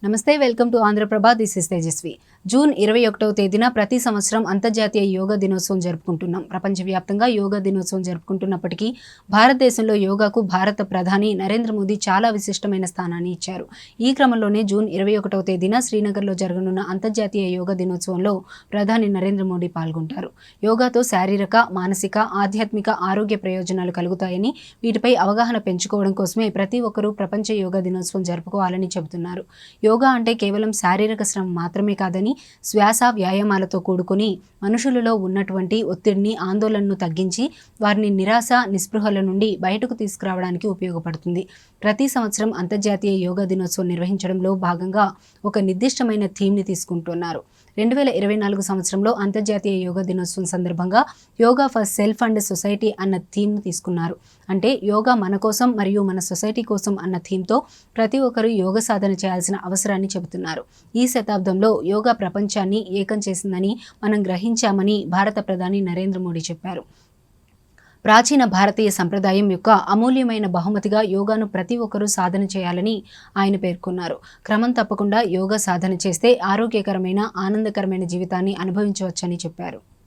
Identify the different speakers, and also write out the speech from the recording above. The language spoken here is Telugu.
Speaker 1: నమస్తే, welcome to Andhra Prabha. This is Tejaswi. June 21వ తేదీన ప్రతి సంవత్సరం అంతర్జాతీయ యోగా దినోత్సవం జరుపుకుంటున్నాం. ప్రపంచవ్యాప్తంగా యోగా దినోత్సవం జరుపుకుంటున్నప్పటికీ భారతదేశంలో యోగాకు భారత ప్రధాని నరేంద్ర మోదీ చాలా విశిష్టమైన స్థానాన్ని ఇచ్చారు. ఈ క్రమంలోనే జూన్ 21వ తేదీన శ్రీనగర్లో జరగనున్న అంతర్జాతీయ యోగా దినోత్సవంలో ప్రధాని నరేంద్ర మోదీ పాల్గొంటారు. యోగాతో శారీరక, మానసిక, ఆధ్యాత్మిక ఆరోగ్య ప్రయోజనాలు కలుగుతాయని, వీటిపై అవగాహన పెంచుకోవడం కోసమే ప్రతి ఒక్కరూ ప్రపంచ యోగా దినోత్సవం జరుపుకోవాలని చెబుతున్నారు. యోగా అంటే కేవలం శారీరక శ్రమ మాత్రమే కాదని, శ్వాస వ్యాయామాలతో కూడుకుని మనుషులలో ఉన్నటువంటి ఒత్తిడిని, ఆందోళనను తగ్గించి వారిని నిరాశ, నిస్పృహల నుండి బయటకు తీసుకురావడానికి ఉపయోగపడుతుంది. ప్రతి సంవత్సరం అంతర్జాతీయ యోగా దినోత్సవం నిర్వహించడంలో భాగంగా ఒక నిర్దిష్టమైన థీమ్ని తీసుకుంటున్నారు. 2024 సంవత్సరంలో అంతర్జాతీయ యోగా దినోత్సవం సందర్భంగా yoga for self and society అన్న థీమ్ను తీసుకున్నారు. అంటే యోగా మన కోసం మరియు మన సొసైటీ కోసం అన్న థీమ్తో ప్రతి ఒక్కరూ యోగ సాధన చేయాల్సిన అవసరాన్ని చెబుతున్నారు. ఈ శతాబ్దంలో యోగా ప్రపంచాన్ని ఏకం చేసిందని మనం గ్రహించామని భారత ప్రధాని నరేంద్ర మోడీ చెప్పారు. ప్రాచీన భారతీయ సంప్రదాయం యొక్క అమూల్యమైన బహుమతిగా యోగాను ప్రతి ఒక్కరూ సాధన చేయాలని ఆయన పేర్కొన్నారు. క్రమం తప్పకుండా యోగా సాధన చేస్తే ఆరోగ్యకరమైన, ఆనందకరమైన జీవితాన్ని అనుభవించవచ్చని చెప్పారు.